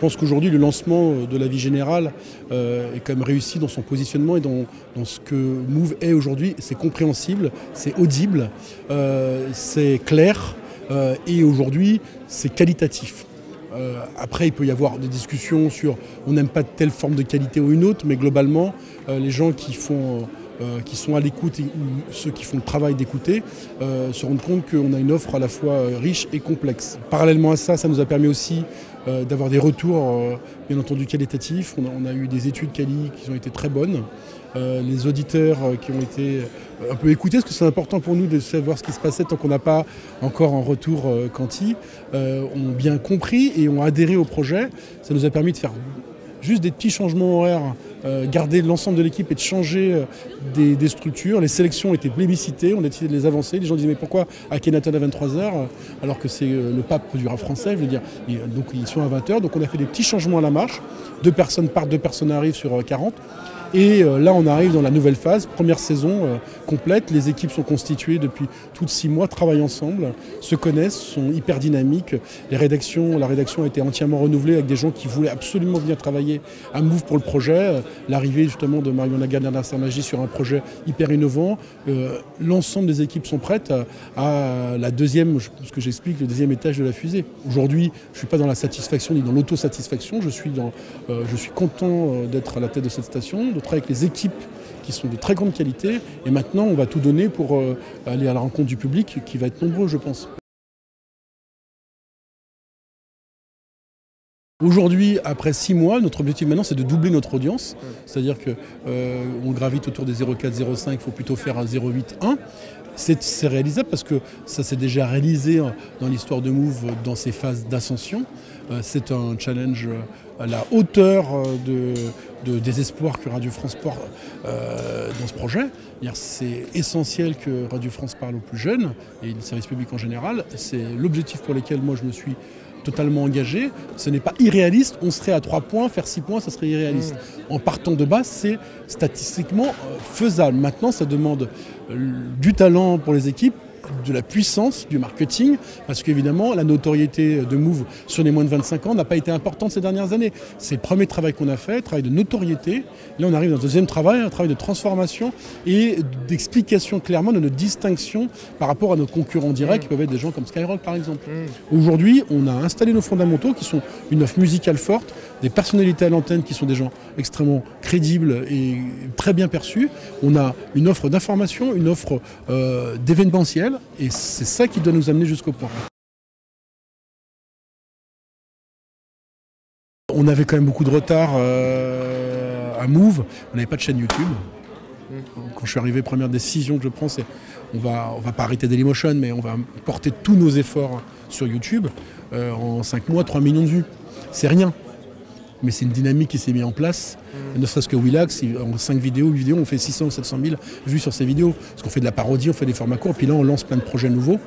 pense qu'aujourd'hui, le lancement de La Vie Générale est quand même réussi dans son positionnement et dans ce que Move est aujourd'hui. C'est compréhensible, c'est audible, c'est clair et aujourd'hui, c'est qualitatif. Après, il peut y avoir des discussions sur on n'aime pas telle forme de qualité ou une autre, mais globalement, les gens qui sont à l'écoute ou ceux qui font le travail d'écouter se rendent compte qu'on a une offre à la fois riche et complexe. Parallèlement à ça, ça nous a permis aussi d'avoir des retours, bien entendu, qualitatifs. On a eu des études quali qui ont été très bonnes. Les auditeurs qui ont été un peu écoutés, parce que c'est important pour nous de savoir ce qui se passait tant qu'on n'a pas encore un retour quanti, ont bien compris et ont adhéré au projet. Ça nous a permis de faire juste des petits changements horaires, garder l'ensemble de l'équipe et de changer des structures. Les sélections étaient plébiscitées, on a décidé de les avancer. Les gens disaient mais pourquoi Akhenaton à 23h alors que c'est le pape du rap français, je veux dire. Donc ils sont à 20h, donc on a fait des petits changements à la marche. 2 personnes partent, 2 personnes arrivent sur 40. Et là, on arrive dans la nouvelle phase, première saison complète. Les équipes sont constituées depuis tout de 6 mois, travaillent ensemble, se connaissent, sont hyper dynamiques. La rédaction a été entièrement renouvelée avec des gens qui voulaient absolument venir travailler à Move pour le projet. L'arrivée justement de Marion Lagarde et Nasser Magie sur un projet hyper innovant. L'ensemble des équipes sont prêtes à la deuxième, ce que j'explique, le deuxième étage de la fusée. Aujourd'hui, je ne suis pas dans la satisfaction ni dans l'autosatisfaction. Je suis content d'être à la tête de cette station, de travailler avec les équipes qui sont de très grande qualité. Et maintenant, on va tout donner pour aller à la rencontre du public qui va être nombreux, je pense. Aujourd'hui, après 6 mois, notre objectif maintenant, c'est de doubler notre audience. C'est-à-dire qu'on gravite autour des 0,4, 0,5, il faut plutôt faire un 0,8, 1. C'est réalisable parce que ça s'est déjà réalisé dans l'histoire de Move dans ses phases d'ascension. C'est un challenge à la hauteur des espoirs que Radio France porte dans ce projet. C'est essentiel que Radio France parle aux plus jeunes et le service public en général. C'est l'objectif pour lequel moi je me suis totalement engagé. Ce n'est pas irréaliste, on serait à 3 points, faire 6 points, ça serait irréaliste. En partant de base, c'est statistiquement faisable. Maintenant, ça demande du talent pour les équipes, de la puissance, du marketing, parce qu'évidemment, la notoriété de Move sur les moins de 25 ans n'a pas été importante ces dernières années. C'est le premier travail qu'on a fait, travail de notoriété. Là, on arrive dans un deuxième travail, un travail de transformation et d'explication clairement de notre distinction par rapport à nos concurrents directs, qui peuvent être des gens comme Skyrock, par exemple. Aujourd'hui, on a installé nos fondamentaux, qui sont une offre musicale forte, des personnalités à l'antenne qui sont des gens extrêmement crédibles et très bien perçus. On a une offre d'information, une offre d'événementiel, et c'est ça qui doit nous amener jusqu'au point. On avait quand même beaucoup de retard à Move, on n'avait pas de chaîne YouTube. Quand je suis arrivé, première décision que je prends, c'est on va pas arrêter Dailymotion, mais on va porter tous nos efforts sur YouTube. En 5 mois, 3 millions de vues. C'est rien. Mais c'est une dynamique qui s'est mise en place. Ne serait-ce que Willax, en 5 vidéos, 8 vidéos, on fait 600 ou 700 000 vues sur ces vidéos. Parce qu'on fait de la parodie, on fait des formats courts, puis là on lance plein de projets nouveaux.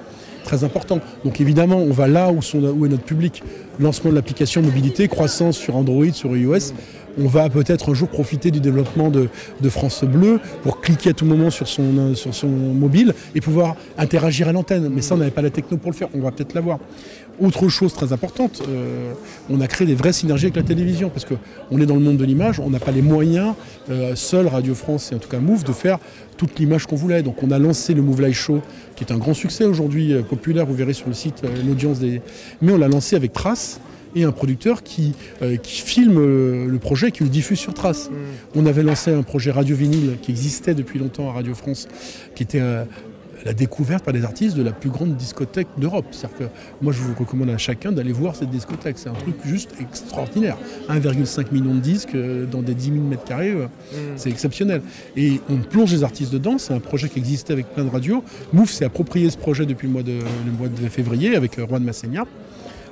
Très important. Donc évidemment, on va là où est notre public. Lancement de l'application mobilité, croissance sur Android, sur iOS. On va peut-être un jour profiter du développement de France Bleu pour cliquer à tout moment sur son mobile et pouvoir interagir à l'antenne. Mais ça, on n'avait pas la techno pour le faire. On va peut-être l'avoir. Autre chose très importante, on a créé des vraies synergies avec la télévision parce qu'on est dans le monde de l'image, on n'a pas les moyens, seul Radio France et en tout cas Move, de faire toute l'image qu'on voulait. Donc on a lancé le Move Live Show qui est un grand succès aujourd'hui, populaire, vous verrez sur le site l'audience des... Mais on l'a lancé avec Trace et un producteur qui filme le projet et qui le diffuse sur Trace. On avait lancé un projet Radio Vinyle qui existait depuis longtemps à Radio France, qui était... la découverte par des artistes de la plus grande discothèque d'Europe. C'est-à-dire que moi, je vous recommande à chacun d'aller voir cette discothèque. C'est un truc juste extraordinaire. 1,5 million de disques dans des 10 000 mètres carrés, c'est exceptionnel. Et on plonge les artistes dedans. C'est un projet qui existait avec plein de radios. Move s'est approprié ce projet depuis le mois de février avec Juan Massénia.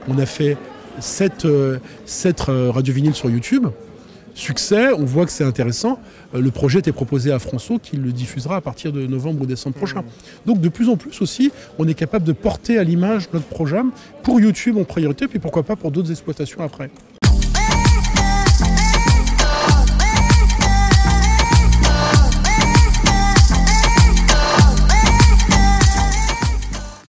On a fait 7 radios vinyles sur YouTube. Succès, on voit que c'est intéressant. Le projet était proposé à François qui le diffusera à partir de novembre ou décembre prochain. Donc de plus en plus aussi, on est capable de porter à l'image notre programme pour YouTube en priorité, puis pourquoi pas pour d'autres exploitations après.